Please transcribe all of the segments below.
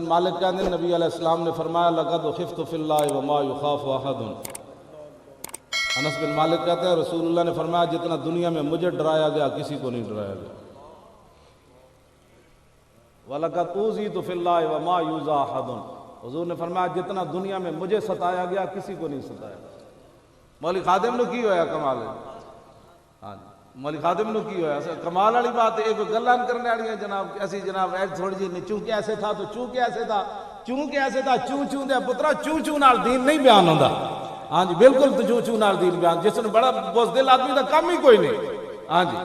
مالک کہتے ہیں نبی علیہ السلام نے فرمایا لقد خفت فی اللہ وما یخاف احد۔ انس بن مالک کہتے ہیں رسول اللہ نے فرمایا جتنا دنیا میں مجھے ڈرایا گیا کسی کو نہیں ڈرایا گیا۔ وَلَقَدْ أُوذِيتُ فِي اللَّهِ وَمَا يُؤْذَى أَحَدٌ، حضور نے فرمایا جتنا دنیا میں مجھے ستایا گیا کسی کو نہیں ستایا گیا۔ مولی خادم نو کی ہویا کمال ہے؟ ہاں جی مولی خادم نو کی ہویا کمال والی بات ہے۔ ایک گلان کرنے والی ہے جناب ایسی جناب ایک تھوڑی جی چونکہ ایسے تھا تو چونکہ ایسے تھا چونکہ ایسے تھا چوں چوں دے پترا چوں چوں نال دین نہیں بیان ہوندا۔ ہاں جی بالکل تو چوں چوں نال دین بیان جس نے بڑا بزدل آدمی دا کم ہی کوئی نہیں۔ ہاں جی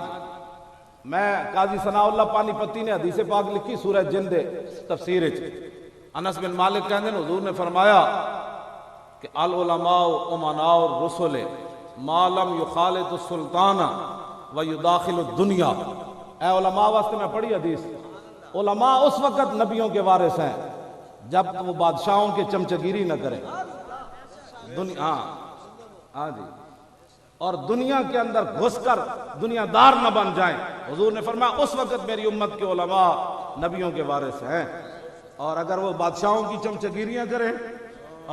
میں قاضی ثناء اللہ پانی پتی نے حدیث پاک لکھی سورہ جن دے تفسیر وچ۔ انس بن مالک کہندے نے حضور نے فرمایا کہ العلماء امناء الرسل ما لم یخالط السلطان ویداخل الدنیا۔ اے علماء واسطے میں پڑھی حدیث، علماء اس وقت نبیوں کے وارث ہیں جب وہ بادشاہوں کے چمچگیری نہ کریں، ہاں جی اور دنیا کے اندر گھس کر دنیا دار نہ بن جائیں۔ حضور نے فرمایا اس وقت میری امت کے علماء نبیوں کے وارث ہیں، اور اگر وہ بادشاہوں کی چمچگیریاں کریں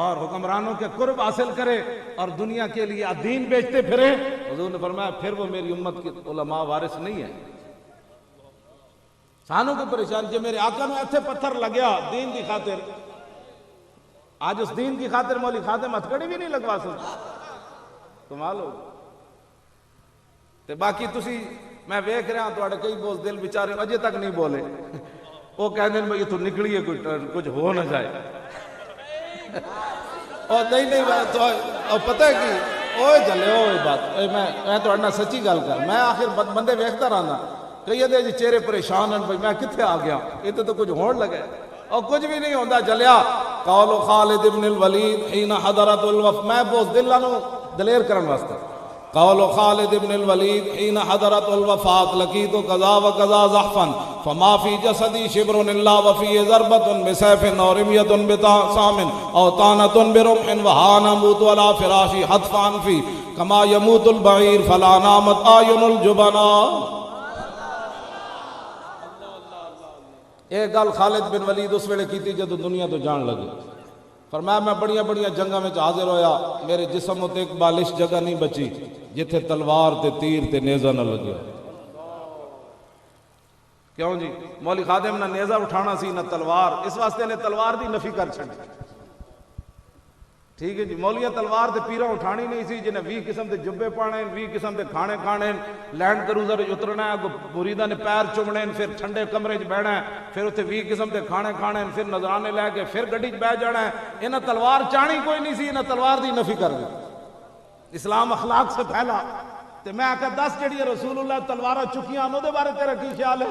اور حکمرانوں کے قرب حاصل کرے اور دنیا کے لیے دین بیچتے پھرے، حضور نے فرمایا پھر وہ میری امت کے علماء وارث نہیں ہیں۔ سانوں کو پریشان کہ میرے آقا نے ایسے پتھر لگیا دین کی خاطر، آج اس دین کی خاطر مولی خادم ہتھکڑی بھی نہیں لگوا سکتا، کمال ہو۔ تے باقی تسی میں ویکھ رہا تو کئی بوز دل بیچارے اجے تک نہیں بولے، وہ کہندے نے تو نکلی ہے کچھ ہو نہ جائے۔ اور نہیں پتہ ہے کہ اوے جلے اوے بات میں تو سچی گل کر، میں آخر بندے ویکھتا رہنا کئی دے جی چہرے پریشان ہیں، میں کتنے آ گیا یہ تو کچھ ہون لگے اور کچھ بھی نہیں ہوندا جلیا۔ قول خالد ابن الولید حین حضرت الوفات، میں بوز دلاں نو دلیر کرن واسطے، قول خالد ابن الولید حین حضرت الوفات لقیت قضا و قضا زحفا فما فی جسدی شبر الا وفی ضربت بسیف اور رمیت بسام او طعنۃ برمح وہا نموت علی فراشی حتفا فی کما یموت البعیر فلا نامت آئین الجبناء۔ ایک گل خالد بن ولید اس ویلے کیتی جدو دنیا تو جان لگے، فرمایا میں بڑیاں بڑیاں جنگاں میں حاضر ہویا، میرے جسم تے ایک بالش جگہ نہیں بچی جتھے تلوار تے تیر تے نیزہ نہ لگیا۔ کیوں جی مولی خادم نہ نیزہ اٹھانا سی نہ تلوار، اس واسطے نے تلوار دی نفی کر چھڑی۔ ٹھیک ہے جی مولیاں تلوار تے پیرا اٹھانی نہیں سی، جنہیں 20 قسم دے جبے پانے 20 قسم دے کھانے کھانے، لینڈ کروزر اترنا ہے، مریداں نے پیر چومنے، پھر ٹھنڈے کمرے چ بیٹھنا ہے، پھر اتنے 20 قسم دے کھانے کھانے، پھر نذرانے لے کے پھر گڈی چ بیٹھ جانا ہے۔ انہیں تلوار چانی کوئی نہیں سی، انہیں تلوار دی نفی کر دی۔ اسلام اخلاق سے پھیلا تے میں آکھا 10 جڑی رسول اللہ تلوارہ چکیاں انہوں دے بارے تیرا کی خیال ہے؟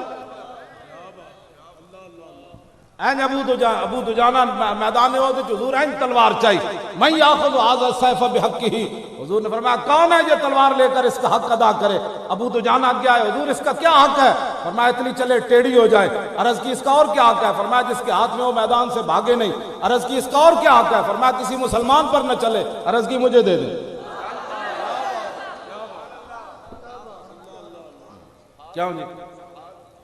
این ابو دجانہ میدان حضور این تلوار چاہیے، من یاخذ ھذا السیف بحقہ، حضور نے فرمایا کون ہے یہ تلوار لے کر اس کا حق ادا کرے؟ ابو دجانہ کیا ہے؟ حضور اس کا کیا حق ہے؟ فرمایا اتنی چلے ٹیڑھی ہو جائے۔ عرض کی اس کا اور کیا حق ہے؟ فرمایا جس کے ہاتھ میں وہ میدان سے بھاگے نہیں۔ عرض کی اس کا اور کیا حق ہے؟ فرمایا کسی مسلمان پر نہ چلے۔ عرض کی مجھے دے دے۔ کیوں جی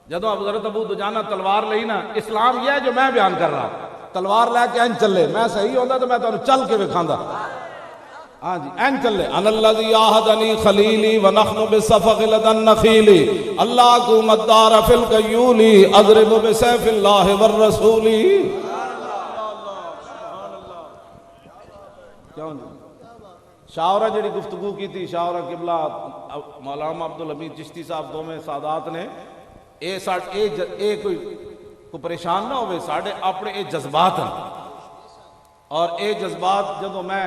جدو حضرت ابو دجانہ تلوار لئی نا، اسلام یہ ہے جو میں بیان کر رہا، تلوار لے کے این چلے، میں صحیح ہوندا تو میں تو چل کے بکھاندہ۔ ہاں جی این چلے، ان الذی آہدنی خلیلی ونحن بالصفق لدى النخیل اللہ کو مدار فی القیول اضرب بسیف اللہ والرسول۔ کیوں جی شاورہ جڑی گفتگو کی تھی، شاورہ قبلہ مولانا عبدالحمید چشتی صاحب دو میں سادات نے کوئی پریشان نہ ہوئے، ساڑھے اپنے اے جذبات ہیں، اور اے جذبات جدو میں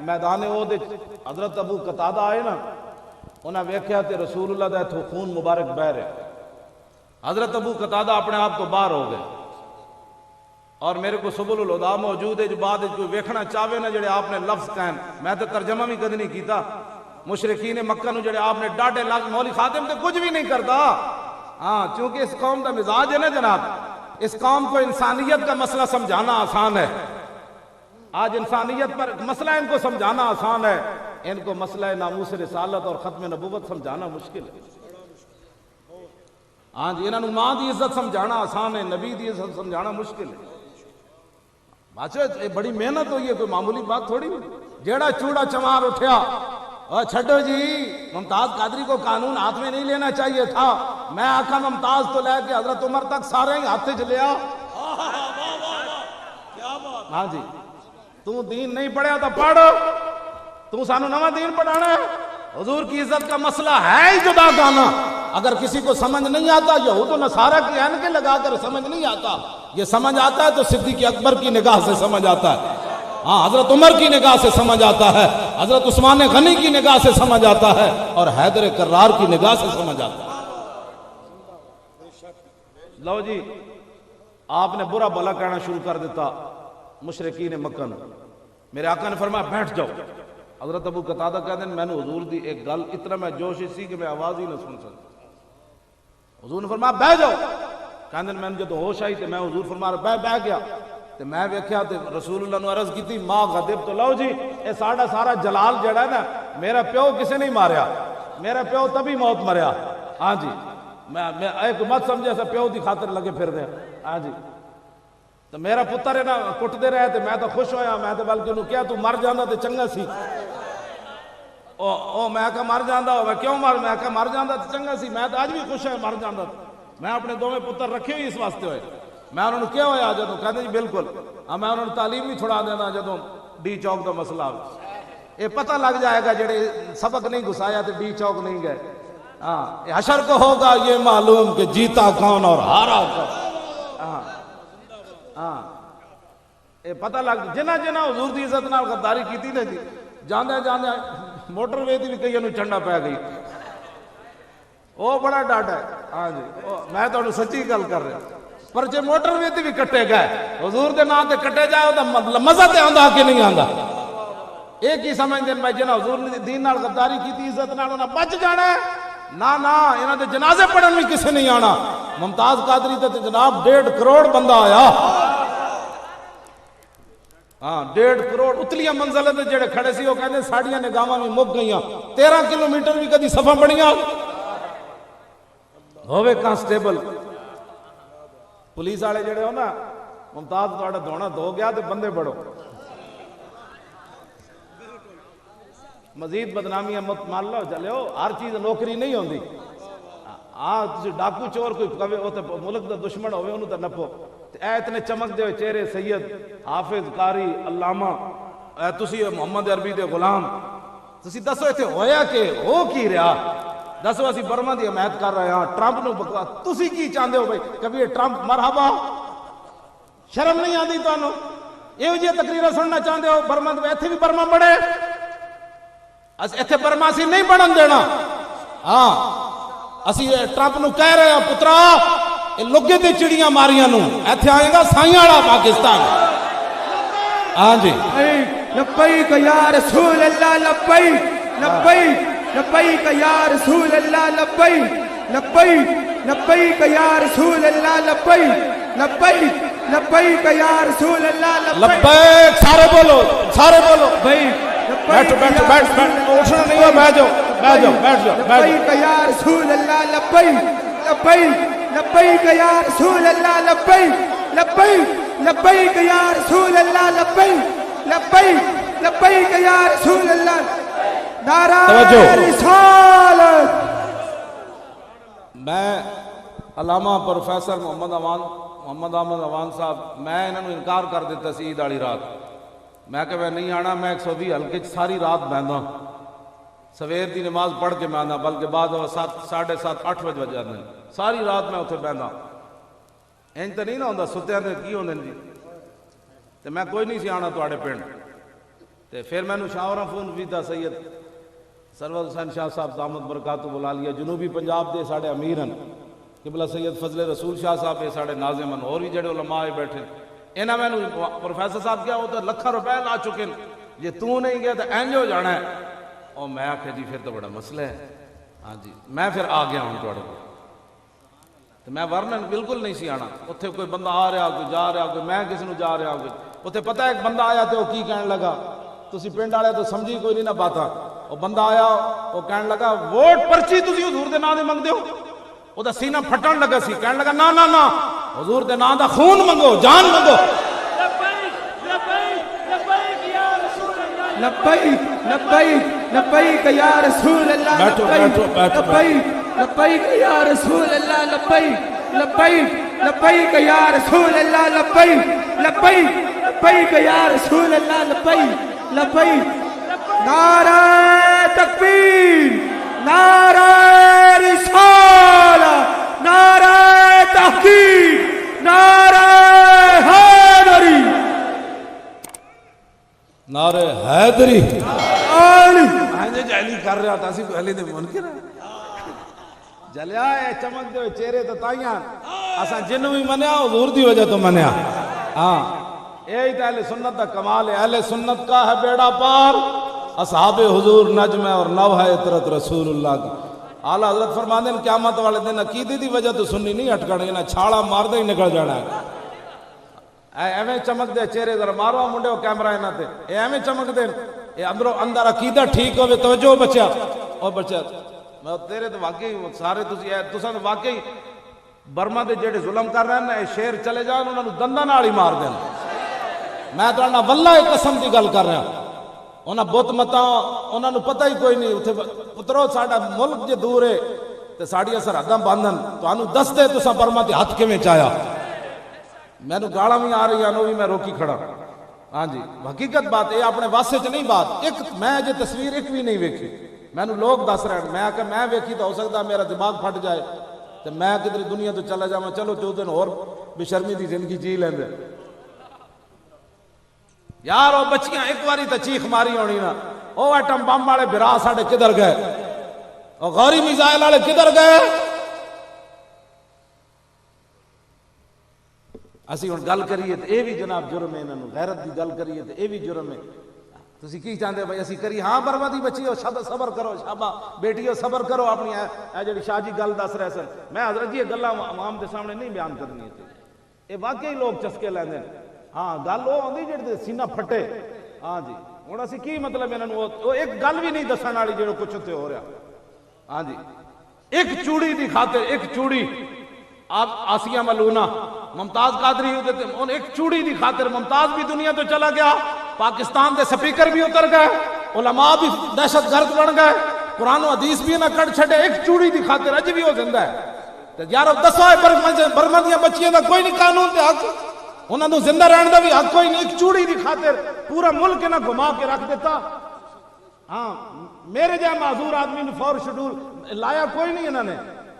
میدان عہد حضرت ابو قتادہ آئے نا، انہیں ویکھیا تے رسول اللہ دے تو خون مبارک بہ رہے، حضرت ابو قتادہ اپنے آپ تو باہر ہو گئے، اور میرے کو سبل الہدیٰ موجود ہے جو بعد کوئی ویکھنا چاہوے نا جڑے آپ نے لفظ کہن، میں تو ترجمہ بھی کدی نہیں کیتا، مشرکین مکہ نو جڑے آپ نے ڈاٹے لفظ، مولی خادم تے کچھ بھی نہیں کرتا۔ ہاں چونکہ اس قوم کا مزاج ہے نا جناب، اس قوم کو انسانیت کا مسئلہ سمجھانا آسان ہے، آج انسانیت پر مسئلہ ان کو سمجھانا آسان ہے، ان کو مسئلہ ناموس رسالت اور ختم نبوت سمجھانا مشکل ہے۔ ہاں جی انہوں نے ماں دی عزت سمجھانا آسان ہے، نبی دی عزت سمجھانا مشکل ہے۔ بادشاہ یہ بڑی محنت ہوئی ہے، کوئی معمولی بات تھوڑی نہیں۔ جیڑا چوڑا چمار اٹھیا، چھڈو جی، ممتاز قادری کو قانون ہاتھ میں نہیں لینا چاہیے تھا، میں آقا ممتاز تو لے کے حضرت عمر تک سارے ہی ہاتھ چ لیا۔ ہاں جی، تو دین نہیں پڑھیا تو پڑھ، تو سانو نواں دین پڑھانا ہے۔ حضور کی عزت کا مسئلہ ہے ہی جدا گانا۔ اگر کسی کو سمجھ نہیں آتا، یہود و نصارہ کی اینکیں لگا کر سمجھ نہیں آتا، یہ سمجھ آتا ہے تو صدیق اکبر کی نگاہ سے سمجھ آتا ہے، ہاں حضرت عمر کی نگاہ سے سمجھ آتا ہے، حضرت عثمان غنی کی نگاہ سے سمجھ آتا ہے، اور حیدر کرار کی نگاہ سے سمجھ آتا ہے۔ لو جی، آپ نے برا بھلا کہنا شروع کر دیتا مشرکین مکہ نے۔ میرے آقا نے فرمایا بیٹھ جاؤ۔ حضرت ابو قتادہ کہتے ہیں میں نے حضور دی ایک گل اتنا میں جوش سی کہ میں آواز ہی نہ سن سکتا۔ حضور نے فرمایا بیٹھ جاؤ۔ کہتے ہیں میں نے جب ہوش آئی تو میں حضور فرما رہا بیٹھ گیا، تو میں ویکھیا تے رسول اللہ نے عرض کی تھی ما غضب تو لو جی، اے سارا جلال جڑا ہے نا، میرا پیو کسے نہیں ماریا، میرا پیو تبھی موت مریا۔ ہاں جی، میں ایک مت سمجھے ایسا پیو دی خاطر لگے پھر دے۔ ہاں جی، تو میرا پتر ہے نا کٹ دے رہے تھے، میں تو خوش ہویا، میں تو بلکہ انہوں کیا تو مر جانا تو چنگا سی۔ میں کہا مر جاندہ ہو، میں کیوں میں کہا مر جاندہ تو چنگا سی، میں تو آج بھی خوش ہے مر جاندہ۔ میں اپنے دو میں پتر رکھے ہوئی اس واسطے ہوئے، میں انہوں نے کیا ہویا جدوں کہتے جی بالکل، میں انہوں نے تعلیم بھی چھڑا دینا جدوں ڈی چوک دا مسئلہ ہوئے، یہ پتہ لگ جائے گا جڑے سبق نہیں گھسایا تو ڈی چوک نہیں گئے۔ ہاں حشر کو ہوگا یہ معلوم کہ جیتا کون اور ہارا کون۔ ہاں یہ پتہ لگ جنہ حضور دی عزت نال غداری کیتی نے جی، جاندے موٹر وے دی بھی کئی انہوں چنڈا پہ گئی، وہ بڑا ڈاٹا ہے۔ ہاں جی، میں تو انہوں سچی گل کر رہا، پر جے موٹر وے دی بھی کٹے گئے حضور دے نام تے کٹے جائے تو مزہ تے آندا کہ نہیں آندا؟ ایک ہی سمجھ دین بھائی جنہ حضور نے دین نال غداری کیتی عزت نال انہاں بچ جانا ہے، نہ انہاں دے جنازے پڑھن بھی کسے نہیں آنا۔ ممتاز قادری تے جناب 1.5 کروڑ بندہ آیا، ہاں 1.5 کروڑ اتلیاں منزلیں تے جڑے کھڑے سی وہ کہندے ساڑیاں نگاہاں بھی مک گئیاں، 13 کلومیٹر بھی کدی صفاں بڑیاں ہوئے کانسٹیبل پولیس والے جڑے ہو نا، ممتاز تہاڈا دھونا دھو گیا تے بندے بڑھو، مزید بدنامیاں مت مان لو چلو، ہر چیز نوکری نہیں ہوندی۔ ہاں تسی ڈاکو چور کوئی کہے وہ تے ملک دا دشمن ہوئے انہوں تے نپو، اے اتنے چمک دے ہوئے چہرے سید حافظ قاری علامہ، اے تسی محمد عربی دے غلام، تسی دسو ایتھے ہویا کہ ہو کی رہا؟ دسو اسی برما دی حمایت کر رہے ہیں، ٹرمپ نو بکواس، تسی کی چاہندے ہو بھائی؟ کبھی یہ ٹرمپ مرحبا، شرم نہیں آندی تانوں؟ یہ جی تقریریں سننا چاہندے ہو؟ برما دے ایتھے بھی برما بڑھے، ایتھے برما سی نہیں بڑھن دینا۔ ہاں اسی ٹرمپ نو کہہ رہے ہیں پترا لگے تے چڑیاں ماریاں نو ایتھے آئے گا سائیں والا پاکستان۔ ہاں جی، لبیک یا رسول اللہ، لبیک لبیک لبیک یا رسول اللہ، لبیک لبیک لبیک یا رسول اللہ، لبیک لبیک لبیک یا رسول اللہ، لبیک سارے بولو، سارے بولو، لبیک بیٹھو اٹھنا نہیں ہوا، بیٹھ جاؤ۔ لبیک یا رسول اللہ، لبیک لبیک لبیک یا رسول اللہ، لبیک لبیک لبیک یا رسول اللہ، لبیک لبیک لبیک یا رسول اللہ، نعرہ رسالت۔ میں علامہ پروفیسر محمد احمد اوان صاحب، میں انہوں نے انکار کر دیتا سی عید والی رات، میں کہ میں نہیں آنا، میں 120 حلقے ساری رات بہندا، سویر دی نماز پڑھ کے میں آنا، بلکہ بعد 7:30 8 بج جاندے، ساری رات میں اتنے بہندا۔ انج تو نہیں نہ ہوندا ستیاں تے کی ہوندے جی، تے میں کوئی نہیں سی آنا تواڈے پنڈ، تے پھر مینوں شاوراں فون کیتا سید سرور حسین شاہ صاحب دامت برکاتہ بلا لیا، جنوبی پنجاب دے ساڑے امیر ہیں قبلہ سید فضل رسول شاہ صاحب یہ ساڑے ناظم ہیں، اور بھی جڑے علماء بیٹھے انہاں میں پروفیسر صاحب کیا وہ تو لکھاں روپے لا چکے ہیں، جے تو نہیں گیا تو اینج ہو جانا ہے۔ اور میں آکھیا جی پھر تو بڑا مسئلہ ہے۔ ہاں جی میں پھر آ گیا ہوں تواڈے کول، تو میں ورنہ بالکل نہیں سی آنا، اتنے کوئی بندہ آ رہا کوئی جا رہا کوئی میں کسی نو جا رہا کوئی، اتنے پتہ ہے ایک بندہ آیا تو وہ کی کہنے لگا، تسی پنڈ والے تو سمجھی کوئی نہیں نہ باتا، وہ بندہ آیا وہ کہنے لگا ووٹ پرچی تسی حضور دے نام دے منگ دیو، وہ دا سینہ پھٹن لگا سی، کہنے لگا نا نا نا حضور دے نام دا خون منگو، جان منگو۔ لبیک لبیک لبیک یا رسول اللہ بیٹھو، لبیک بیٹھو، بیٹھو، لبیک لبیک یا رسول اللہ لبیک لبیک لبیک یا رسول اللہ لبیک لبیک لبیک یا رسول اللہ لبیک لبیک نعرہ تکبیر نعرہ رسالہ نعرہ تحقیق نعرہ حیدری نعرے حیدری علی آنجے جہلی کر رہا تھا اسی کو علی دے منکر ہے جلیا ہے چمک دے چہرے تو تائیاں اساں جنوں بھی منیا حضور دی وجہ تو منیا ہاں یہی تو اہل سنت کا کمال ہے اہل سنت کا ہے بیڑا پار اصحاب حضور نجم ہے اور نو ہے اطرت رسول اللہ کی اعلیٰ حضرت فرماندے ہیں قیامت والے دن عقیدے دی وجہ تو سنی نہیں اٹکڑے نہ چھاڑا مار دے ہی نکل جانا ہے ایویں چمک دے چہرے ذرا مارو منڈے ہو کیمرہ انہاں تے ایویں چمک دے اے اندر عقیدہ ٹھیک ہوے توجہ بچیا او بچیا میں تیرے تو واقعی سارے تساں تو واقعی برما دے جڑے ظلم کر رہے ہیں اے شیر چلے جان انہاں نوں دنداں نال ہی مار دین میں تہاڈے نال واللہ قسم دی گل کر رہا انہاں بت متاں انہاں نوں پتہ ہی کوئی نہیں اوتھے پترو ساڈا ملک جے دور ہے تے ساڈیاں سرحداں باندھن تانوں دس دے تساں برما دے ہتھ کیویں چایا میں نے گاڑا بھی آ رہی ہے بھی میں روکی کھڑا ہاں جی حقیقت بات ہے اپنے واسطے چ نہیں بات ایک میں جے تصویر ایک بھی نہیں ویکھی میں نے لوگ دس رہے ہیں میں کہ میں ویکھی تو ہو سکتا میرا دماغ پھٹ جائے تو میں کدھر دنیا تو چلا جاواں چلو 2 دن اور بے شرمی دی زندگی جی لیندے یار وہ بچیاں ایک باری تو چیخ ماری ہونی نا او ایٹم بم والے بھرا ساڈے کدھر گئے او غوری میزائل والے کدھر گئے اسی ہن گل کریے تے اے بھی جناب جرم ہے انہاں نوں غیرت دی گل کریے تے اے بھی جرم ہے تسی کی چاہندے بھائی اسی کری ہاں بربادی بچیو صبر کرو شابا بیٹیو صبر کرو اپنی اے جڑی شاہ جی گل دس رہے سن میں حضرت جی گلاں عوام دے سامنے نہیں بیان کرنی تے اے واقعی لوگ چسکے لیندے ہاں گل او ہوندی جڑی سینہ پھٹے ہاں جی ہن اسی کی مطلب انہاں نوں او ایک گل بھی نہیں دسن والی جڑا کچھ تے ہو رہا ہاں جی ایک چوڑی دی خاطر ایک چوڑی آپ آسیہ ملونہ ممتاز قادری ہوتے تھے ان ایک چوڑی دی خاطر ممتاز بھی دنیا تو چلا گیا پاکستان دے سپیکر بھی اتر گئے علماء بھی دہشت گرد بن گئے قرآن و حدیث بھی نہ کٹ چھڑے ایک چوڑی دی خاطر اج بھی ہو زندہ ہے یار دسو برما دیاں بچیاں دا کوئی نہیں قانون تے حق انہاں نوں زندہ رہن دا بھی حق کوئی نہیں ایک چوڑی دی خاطر پورا ملک نہ گھما کے رکھ دیتا ہاں میرے جہاں معذور آدمی نے فور شیڈول لایا کوئی نہیں انہوں نے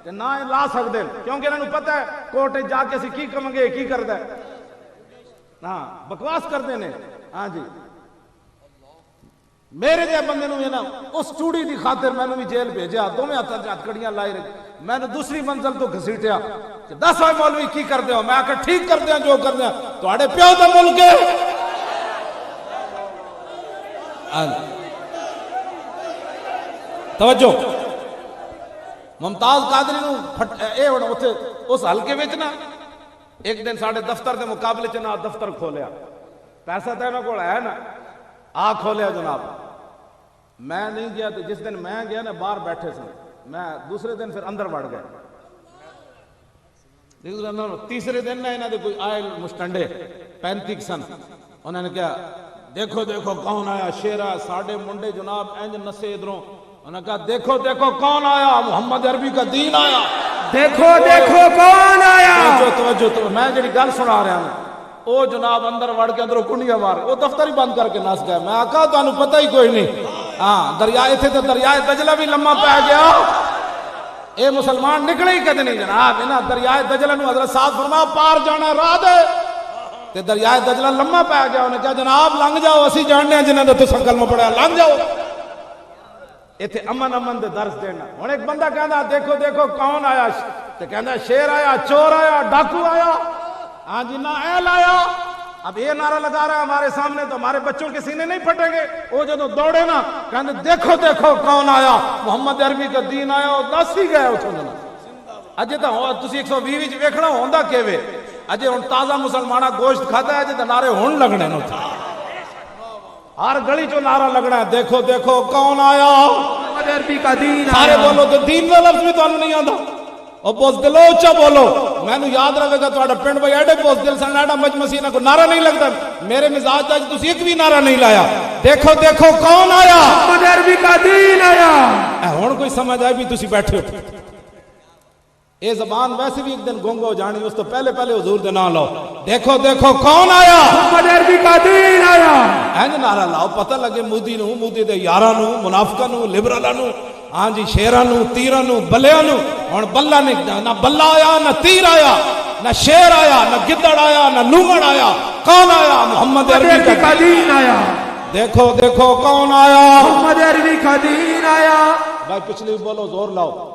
نہ لا سکتے کیونکہ انہوں نے پتہ ہے کوٹ جا کے اسی کی کمنگے کی کردا ہے ہاں بکواس کرتے ہیں ہاں جی میرے جہاں بندے نوں نا اس چوڑی دی خاطر میں نے بھی جیل بھیجا دوویں ہاتھاں تے ہتھکڑیاں لائی رکھی میں نے دوسری منزل تو گھسیٹیا کہ دس ہوئے مولوی کی کرتے ہو میں آ کے ٹھیک کرتے ہیں جو کرتے ہیں تہاڈے پیو دا ملک ہے توجہ ممتاز قادری نو اے ہن اوتھے اس حلقے وچ نا ایک دن ساڈے دفتر دے مقابلے چ نا دفتر کھولیا پیسہ تے انہاں کول ہے نا آ کھولیا جناب میں نہیں گیا تو جس دن میں گیا نا باہر بیٹھے سن میں دوسرے دن پھر اندر بڑھ گیا تیسرے دن نا انہاں دے کوئی آئے مشٹنڈے 35 سن انہوں نے کہا دیکھو دیکھو کون آیا شیرا ساڈے منڈے جناب انج نسے ادھروں انہوں نے کہا دیکھو دیکھو کون آیا محمد عربی کا دین آیا دیکھو دیکھو کون آیا توجہ میں جڑی گل سنا رہا ہوں او جناب اندر وڑ کے اندروں کنڈیاں مار او دفتر ہی بند کر کے نس گیا میں آقا تانوں پتہ ہی کوئی نہیں ہاں دریائے تھے تو دریائے دجلہ بھی لمحہ پہ گیا اے مسلمان نکلے ہی کدے نہیں جناب انہاں دریائے دجلہ نو حضرت صاحب فرمایا پار جانا راہ دے تے دریائے دجلہ لمحہ پہ گیا انہوں نے کہا جناب لنگ جاؤ اسی جاننے ہیں جنہاں دے تساں کلمہ پڑھیا لنگ جاؤ ایتھے امن امن دے درس دینا ہن ایک بندہ کہندا دیکھو دیکھو کون آیا تے کہندا شیر آیا چور آیا ڈاکو آیا ہاں جی نائل آیا اب یہ نعرہ لگا رہا ہے ہمارے سامنے تو ہمارے بچوں کے سینے نہیں پھٹیں گے وہ جدو دوڑے نا کہندے دیکھو دیکھو کون آیا محمد عربی کا دین آیا اور دس ہی گئے اتھوں جنا اجے تو تسی 120 وچ ویکھنا ہوندا کیویں اجے ہن تازہ مسلمانہ گوشت کھادا ہے اجے تے نعرے ہون لگنے نے ہر گلی چو نعرہ لگنا ہے دیکھو دیکھو کون آیا محمد عربی کا دین آیا سارے بولو تو دین کا لفظ بھی تانوں نہیں آندا او بزدلو اچا بولو. میں نے یاد رہے گا تہاڈا پنڈ بھائی ایڈے بزدل سن ایڈا مجمسی نہ کو نعرہ نہیں لگتا. میرے مزاج اج تسی ایک بھی نعرہ نہیں لایا. دیکھو دیکھو کون آیا, محمد عربی کا دین آیا. ہن کوئی سمجھ آئی بھی تسی بیٹھے ہو. اے زبان ویسے بھی ایک دن گنگ ہو جانی, اس تو پہلے پہلے حضور دے نام لاؤ. دیکھو دیکھو کون آیا, محمد عربی کا دین آیا. اینج نعرہ لاؤ پتہ لگے مودی نو, مودی دے یاراں نو, منافقاں نو, لبرلاں نو, ہاں جی شیراں نو, تیراں نو, بلیاں نو. ہن بلا نہیں, نہ بلا آیا, نہ تیر آیا, نہ شیر آیا, نہ گدڑ آیا, نہ لومڑ آیا. کون آیا؟ محمد عربی کا دین آیا. دیکھو دیکھو کون آیا, محمد عربی کا دین آیا. بھائی پچھلی بولو زور لاؤ.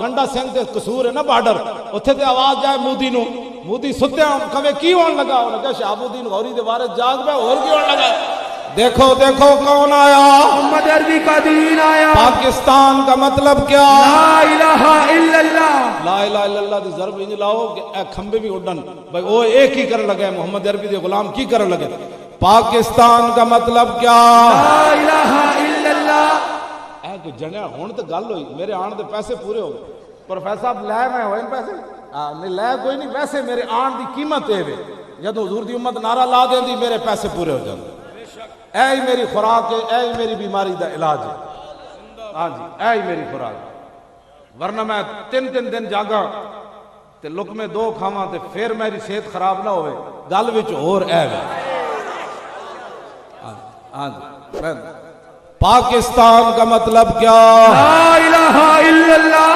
گنڈا سنگھ دے قصور ہے نا بارڈر, اتھے تے آواز جائے مودی نو, مودی ستیا کبھی کی ہون لگا, انہوں نے کہا شہاب الدین غوری دے وارث جاگ پہ اور کی ہون لگا. دیکھو دیکھو کون آیا, محمد عربی کا دین آیا. پاکستان کا مطلب کیا؟ لا الہ الا اللہ. لا الہ الا اللہ دی ضرب انج لاؤ کہ اے کھمبے بھی اڈن. بھائی وہ ایک ہی کرن لگے, محمد عربی دے غلام کی کرن لگے. پاکستان کا مطلب کیا؟ لا الہ الا اللہ. اے کہ جنیا ہون تے گل ہوئی, میرے آن دے پیسے پورے ہو گئے. پروفیسر صاحب لے میں ہوئے پیسے نہیں لے کوئی نہیں, ویسے میرے آن دی قیمت ہے وے. جدو حضور دی امت نعرہ لا دیں دی میرے پیسے پورے ہو جاندے. اے ہی میری خوراک ہے, اے ہی میری بیماری دا علاج ہے. ہاں جی اے ہی میری خوراک, ورنہ میں 3 دن جاگا تے لقمے 2 کھاواں تے پھر میری صحت خراب نہ ہوئے. گل وچ اور اے وے. ہاں جی پاکستان کا مطلب کیا؟ لا الہ الا اللہ.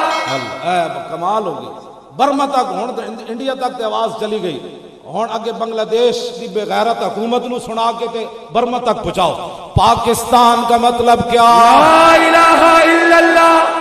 اے کمال ہو گئی. برما تک ہون انڈیا تک تے آواز چلی گئی, ہون اگے بنگلہ دیش دی بے غیرت حکومت نو سنا کے تے برما تک پہنچاؤ. پاکستان کا مطلب کیا؟ لا الہ الا اللہ.